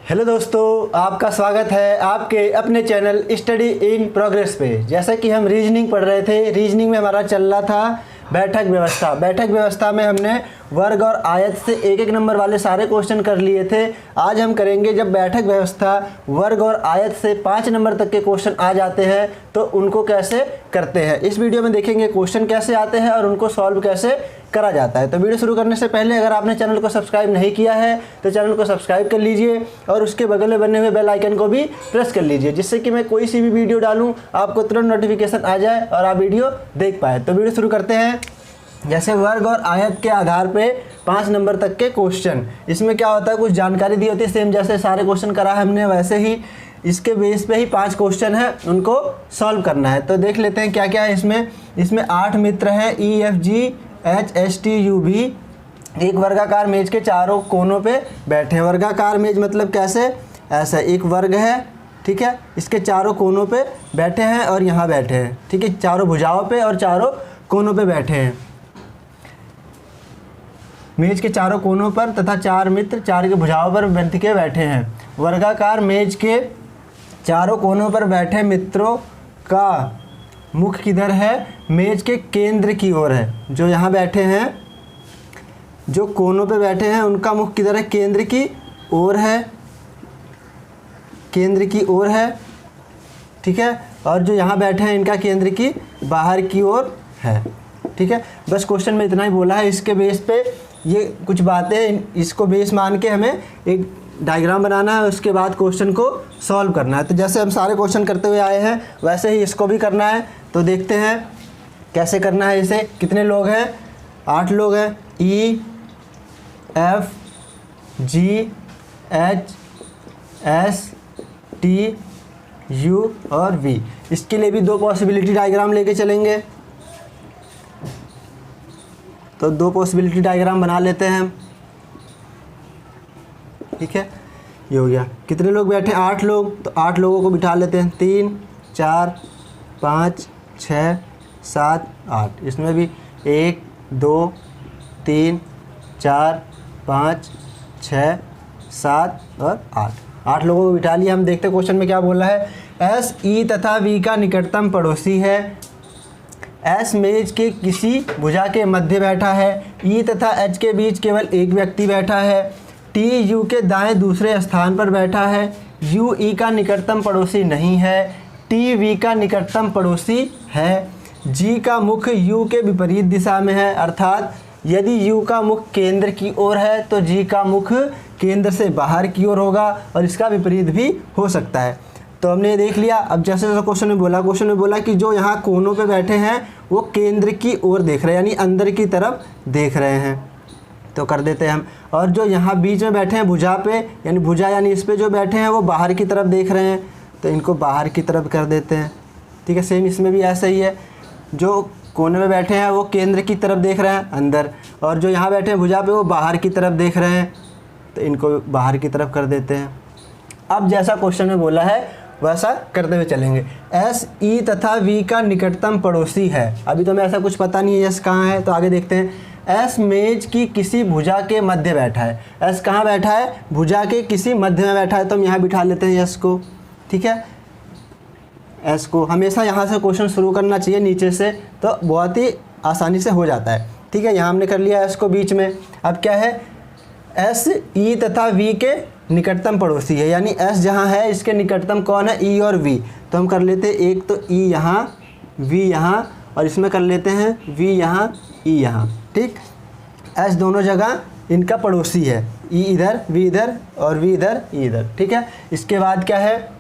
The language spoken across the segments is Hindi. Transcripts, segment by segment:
हेलो दोस्तों, आपका स्वागत है आपके अपने चैनल स्टडी इन प्रोग्रेस पे। जैसा कि हम रीजनिंग पढ़ रहे थे, रीजनिंग में हमारा चल रहा था बैठक व्यवस्था। बैठक व्यवस्था में हमने वर्ग और आयत से एक एक नंबर वाले सारे क्वेश्चन कर लिए थे। आज हम करेंगे जब बैठक व्यवस्था वर्ग और आयत से 5 नंबर तक के क्वेश्चन आ जाते हैं तो उनको कैसे करते हैं। इस वीडियो में देखेंगे क्वेश्चन कैसे आते हैं और उनको सॉल्व कैसे करा जाता है। तो वीडियो शुरू करने से पहले अगर आपने चैनल को सब्सक्राइब नहीं किया है तो चैनल को सब्सक्राइब कर लीजिए और उसके बगल में बने हुए बेल आइकन को भी प्रेस कर लीजिए, जिससे कि मैं कोई सी भी वीडियो डालूं आपको तुरंत नोटिफिकेशन आ जाए और आप वीडियो देख पाए। तो वीडियो शुरू करते हैं। जैसे वर्ग और आयत के आधार पे 5 नंबर तक के क्वेश्चन, इसमें क्या होता है कुछ जानकारी दी होती है। सेम जैसे सारे क्वेश्चन करा है हमने वैसे ही इसके बेस पे ही 5 क्वेश्चन है, उनको सॉल्व करना है। तो देख लेते हैं क्या क्या है इसमें 8 मित्र हैं EFGHSTUV एक वर्गाकार मेज के चारों कोनों पे बैठे हैं। वर्गाकार मेज मतलब कैसे, ऐसा एक वर्ग है, ठीक है, इसके चारों कोनों पे बैठे हैं और यहाँ बैठे हैं, ठीक है, चारों भुजाओं पे और चारों कोनों पे बैठे हैं। मेज के चारों कोनों पर तथा 4 मित्र 4 के भुजाओं पर बैठ के बैठे हैं। वर्गाकार मेज के चारों कोनों पर बैठे मित्रों का मुख किधर है, मेज के केंद्र की ओर है। जो यहाँ बैठे हैं, जो कोनों पे बैठे हैं उनका मुख किधर है, केंद्र की ओर है, केंद्र की ओर है, ठीक है। और जो यहाँ बैठे हैं इनका केंद्र की बाहर की ओर है, ठीक है। बस क्वेश्चन में इतना ही बोला है। इसके बेस पे ये कुछ बातें, इसको बेस मान के हमें एक डायग्राम बनाना है, उसके बाद क्वेश्चन को सॉल्व करना है। तो जैसे हम सारे क्वेश्चन करते हुए आए हैं वैसे ही इसको भी करना है। तो देखते हैं कैसे करना है इसे। कितने लोग हैं, 8 लोग हैं। EFGHSTU और V। इसके लिए भी 2 पॉसिबिलिटी डायग्राम लेके चलेंगे। तो 2 पॉसिबिलिटी डायग्राम बना लेते हैं हम, ठीक है। ये हो गया। कितने लोग बैठे, 8 लोग, तो 8 लोगों को बिठा लेते हैं। 3 4 5 6 7 8। इसमें भी 1 2 3 4 5 6 7 और 8 लोगों को बिठा लिया। हम देखते हैं क्वेश्चन में क्या बोला है। S E तथा V का निकटतम पड़ोसी है। S मेज के किसी भुजा के मध्य बैठा है। E तथा H के बीच केवल एक व्यक्ति बैठा है। T U के दाएं दूसरे स्थान पर बैठा है। U E का निकटतम पड़ोसी नहीं है। T V का निकटतम पड़ोसी है। G का मुख U के विपरीत दिशा में है, अर्थात यदि U का मुख केंद्र की ओर है तो G का मुख केंद्र से बाहर की ओर होगा और इसका विपरीत भी हो सकता है। तो हमने ये देख लिया। अब जैसे जैसे क्वेश्चन में बोला कि जो यहाँ कोनों पे बैठे हैं वो केंद्र की ओर देख रहे हैं, यानी अंदर की तरफ देख रहे हैं। तो कर देते हैं हम। और जो यहाँ बीच में बैठे हैं भुजा पे, यानी भुजा यानी इस पे जो बैठे हैं वो बाहर की तरफ देख रहे हैं, तो इनको बाहर की तरफ कर देते हैं, ठीक है। सेम इसमें भी ऐसा ही है। जो कोने में बैठे हैं वो केंद्र की तरफ देख रहे हैं अंदर, और जो यहाँ बैठे हैं भुजा पे वो बाहर की तरफ देख रहे हैं, तो इनको बाहर की तरफ कर देते हैं। अब जैसा क्वेश्चन में बोला है वैसा करते हुए चलेंगे। S E तथा V का निकटतम पड़ोसी है। अभी तो हमें ऐसा कुछ पता नहीं है S कहाँ है, तो आगे देखते हैं। S मेज की किसी भुजा के मध्य बैठा है। S कहाँ बैठा है, भुजा के किसी मध्य में बैठा है, तो हम यहाँ बिठा लेते हैं S को, ठीक है। S को हमेशा यहाँ से क्वेश्चन शुरू करना चाहिए नीचे से, तो बहुत ही आसानी से हो जाता है, ठीक है। यहाँ हमने कर लिया S को बीच में। अब क्या है, S E तथा V के निकटतम पड़ोसी है, यानी S जहाँ है इसके निकटतम कौन है, E और V। तो हम कर लेते हैं एक तो E यहाँ, V यहाँ, और इसमें कर लेते हैं V यहाँ, E यहाँ, ठीक। S दोनों जगह इनका पड़ोसी है, E इधर, V इधर और V इधर, E इधर, ठीक है। इसके बाद क्या है,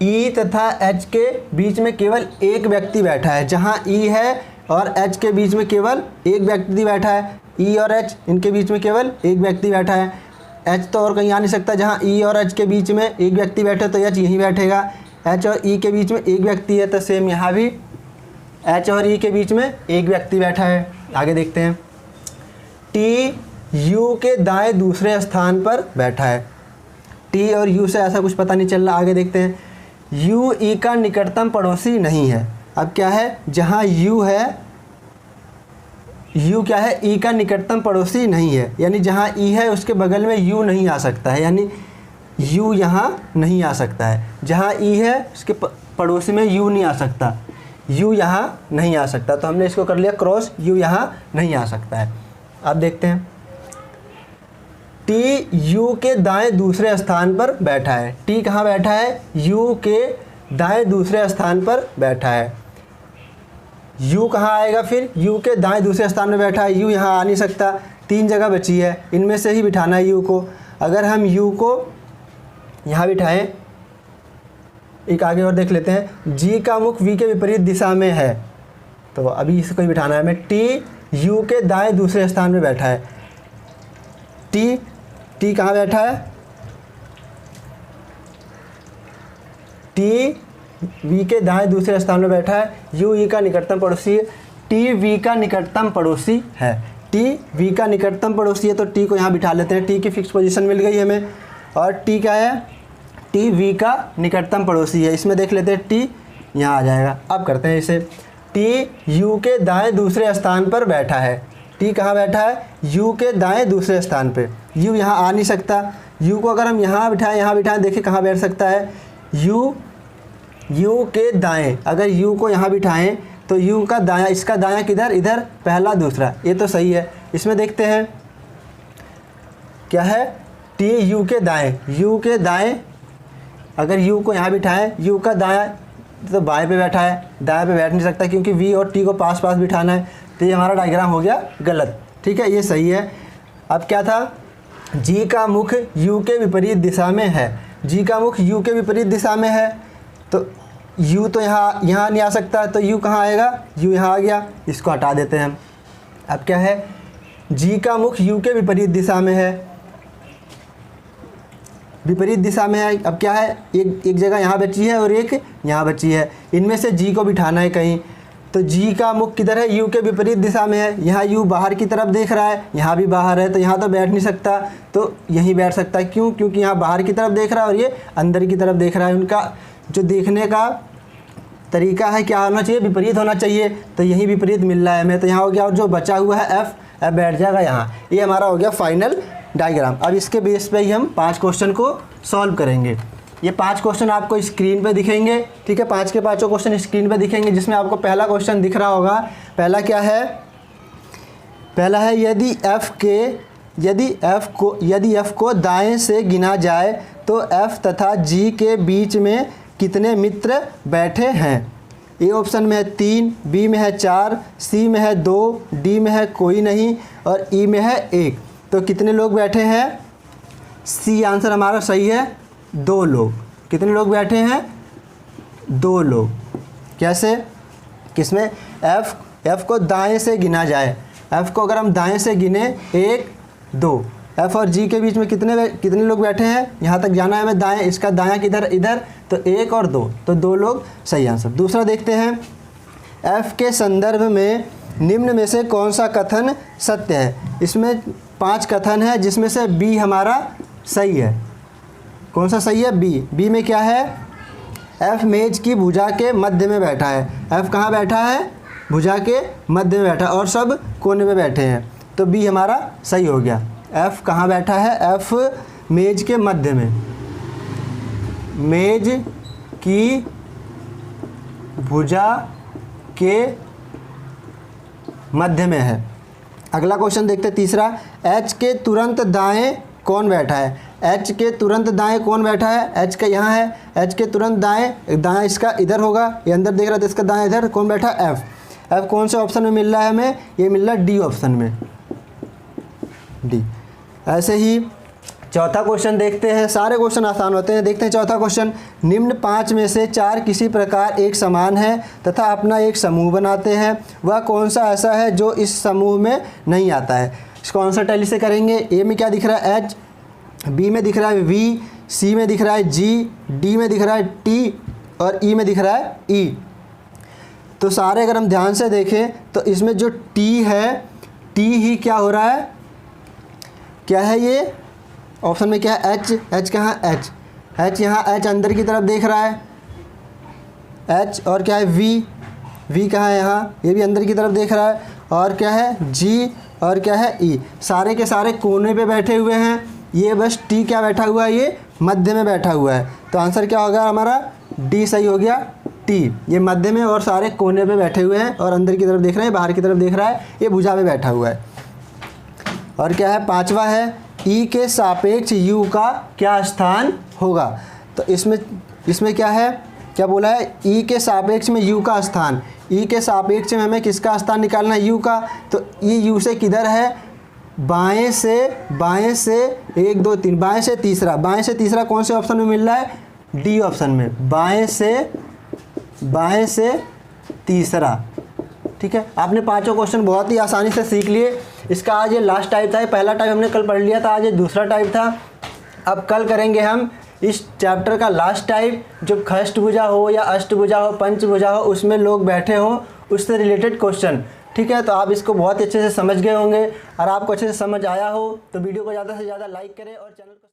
E तथा H के बीच में केवल एक व्यक्ति बैठा है। जहाँ E है और H के बीच में केवल एक व्यक्ति बैठा है, E और H इनके बीच में केवल एक व्यक्ति बैठा है। H तो और कहीं आ नहीं सकता। जहाँ E और H के बीच में एक व्यक्ति बैठे तो H यहीं बैठेगा। H और E के बीच में एक व्यक्ति है, तो सेम यहाँ भी H और E के बीच में एक व्यक्ति बैठा है। आगे देखते हैं। T U के दाएं दूसरे स्थान पर बैठा है। T और U से ऐसा कुछ पता नहीं चल रहा। आगे देखते हैं। U E का निकटतम पड़ोसी नहीं है। अब क्या है, जहाँ U है, U क्या है, E का निकटतम पड़ोसी नहीं है, यानी जहाँ E है उसके बगल में U नहीं आ सकता है, यानी u यहाँ नहीं आ सकता है, जहाँ e है उसके पड़ोसी में u नहीं आ सकता, u यहाँ नहीं आ सकता, तो हमने इसको कर लिया क्रॉस, u यहाँ नहीं आ सकता है। अब देखते हैं t u के दाएं दूसरे स्थान पर बैठा है। t कहाँ बैठा है? u के दाएं दूसरे स्थान पर बैठा है। u कहाँ आएगा फिर? u के दाएं दूसरे स्थान में बैठा है, u यहाँ आ नहीं सकता, 3 जगह बची है, इनमें से ही बिठाना है u को। अगर हम u को यहाँ बिठाएं, एक आगे और देख लेते हैं, g का मुख v के विपरीत दिशा में है, तो अभी इसको ही बिठाना है हमें। t u के दाएं दूसरे स्थान में बैठा है। t कहाँ बैठा है? t v के दाएं दूसरे स्थान में बैठा है। u e का निकटतम पड़ोसी है, t v का निकटतम पड़ोसी है। t v का निकटतम पड़ोसी है तो t को यहाँ बिठा लेते हैं, t की फिक्स पोजीशन मिल गई हमें। और t क्या है? t v का निकटतम पड़ोसी है, इसमें देख लेते हैं t यहाँ आ जाएगा। अब करते हैं इसे, t u के दाएं दूसरे स्थान पर बैठा है। t कहाँ बैठा है? u के दाएं दूसरे स्थान पे, u यहाँ आ नहीं सकता, u को अगर हम यहाँ बिठाएं, देखिए कहाँ बैठ सकता है, u के दाएं, अगर u को यहाँ बिठाएं तो u का दायां, इसका दायां किधर? इधर, पहला दूसरा, ये तो सही है। इसमें देखते हैं क्या है, t u के दाएं, अगर u को यहाँ बिठाएं, u का दायां तो बाएं पे बैठा है, दाएं पे बैठ नहीं सकता क्योंकि v और t को पास पास बिठाना है, तो ये हमारा डायग्राम हो गया गलत। ठीक है, ये सही है। अब क्या था? g का मुख u के विपरीत दिशा में है, g का मुख u के विपरीत दिशा में है, तो u तो यहाँ नहीं आ सकता, तो u कहाँ आएगा? u यहाँ आ गया, इसको हटा देते हैं हम। अब क्या है? g का मुख u के विपरीत दिशा में है, विपरीत दिशा में है। अब क्या है? एक जगह यहाँ बची है और एक यहाँ बची है, इनमें से g को बिठाना है कहीं, तो g का मुख किधर है? u के विपरीत दिशा में है। यहाँ u बाहर की तरफ देख रहा है, यहाँ भी बाहर है, तो यहाँ तो बैठ नहीं सकता, तो यहीं बैठ सकता है। क्यों? क्योंकि यहाँ बाहर की तरफ देख रहा है और ये अंदर की तरफ देख रहा है। उनका जो देखने का तरीका है क्या होना चाहिए? विपरीत होना चाहिए, तो यही विपरीत मिल रहा है हमें, तो यहाँ हो गया। और जो बचा हुआ है f बैठ जाएगा यहाँ। ये हमारा हो गया फाइनल डायग्राम। अब इसके बेस पे ही हम 5 क्वेश्चन को सॉल्व करेंगे। ये 5 क्वेश्चन आपको स्क्रीन पे दिखेंगे, ठीक है, 5 के 5 क्वेश्चन स्क्रीन पे दिखेंगे, जिसमें आपको पहला क्वेश्चन दिख रहा होगा। पहला क्या है? पहला है यदि f को दाएं से गिना जाए तो f तथा g के बीच में कितने मित्र बैठे हैं? ए ऑप्शन में है 3, बी में है 4, सी में है 2, डी में है कोई नहीं और ई में है 1। तो कितने लोग बैठे हैं? सी आंसर हमारा सही है, 2 लोग। कितने लोग बैठे हैं? 2 लोग। कैसे? किसमें? f को दाएं से गिना जाए, f को अगर हम दाएं से गिने 1, 2, f और g के बीच में कितने लोग बैठे हैं? यहाँ तक जाना है हमें दाएं, इसका दायां किधर? इधर, तो 1 और 2, तो 2 लोग सही आंसर। दूसरा देखते हैं, f के संदर्भ में निम्न में से कौन सा कथन सत्य है? इसमें 5 कथन है, जिसमें से b हमारा सही है। कौन सा सही है? b में क्या है? f मेज की भुजा के मध्य में बैठा है। f कहाँ बैठा है? भुजा के मध्य में बैठा, और सब कोने में बैठे हैं, तो b हमारा सही हो गया। f कहाँ बैठा है? f मेज के मध्य में, मेज की भुजा के मध्य में है। अगला क्वेश्चन देखते हैं, तीसरा, h के तुरंत दाएं कौन बैठा है? h के तुरंत दाएं कौन बैठा है? h का यहाँ है, h के तुरंत दाएं इसका इधर होगा, ये अंदर देख रहा था, इसका दाएं इधर, कौन बैठा है? f कौन से ऑप्शन में मिल रहा है हमें? ये मिल रहा है डी ऑप्शन में, डी। ऐसे ही चौथा क्वेश्चन देखते हैं, सारे क्वेश्चन आसान होते हैं। देखते हैं चौथा क्वेश्चन, निम्न 5 में से 4 किसी प्रकार एक समान है तथा अपना एक समूह बनाते हैं, वह कौन सा ऐसा है जो इस समूह में नहीं आता है? इसको आंसर टैली से करेंगे। ए में क्या दिख रहा है? एच, बी में दिख रहा है वी, सी में दिख रहा है जी, डी में दिख रहा है टी और ई में दिख रहा है ई। तो सारे अगर हम ध्यान से देखें तो इसमें जो टी है, टी ही क्या हो रहा है? क्या है ये? ऑप्शन में क्या है? एच। एच कहाँ? एच यहाँ, एच अंदर की तरफ देख रहा है, एच। और क्या है? वी कहाँ है? यहाँ, ये भी अंदर की तरफ देख रहा है। और क्या है? जी। और क्या है? ई। सारे के सारे कोने पे बैठे हुए हैं, ये बस टी क्या बैठा हुआ है, ये मध्य में बैठा हुआ है। तो आंसर क्या होगा हमारा, डी सही हो गया। टी ये मध्य में और सारे कोने पे बैठे हुए हैं और अंदर की तरफ देख रहे हैं, बाहर की तरफ देख रहा है, ये भुजा पे बैठा हुआ है। और क्या है, पांचवा है ई के सापेक्ष यू का क्या स्थान होगा। तो इसमें क्या है, क्या बोला है, ई के सापेक्ष में यू का स्थान। ई के सापेक्ष में हमें किसका स्थान निकालना है, यू का। तो ई यू से किधर है, बाएं से 1 2 3, बाएं से तीसरा कौन से ऑप्शन में मिल रहा है, डी ऑप्शन में, बाएं से तीसरा। ठीक है, आपने पांचों क्वेश्चन बहुत ही आसानी से सीख लिए। इसका आज ये लास्ट टाइप था, पहला टाइप हमने कल पढ़ लिया था, आज ये दूसरा टाइप था। अब कल करेंगे हम इस चैप्टर का लास्ट टाइप, जो खष्टभुजा हो या अष्टभुजा हो, पंचभुजा हो, उसमें लोग बैठे हो, उससे रिलेटेड क्वेश्चन। ठीक है, तो आप इसको बहुत अच्छे से समझ गए होंगे और आपको अच्छे से समझ आया हो तो वीडियो को ज़्यादा से ज़्यादा लाइक करें और चैनल को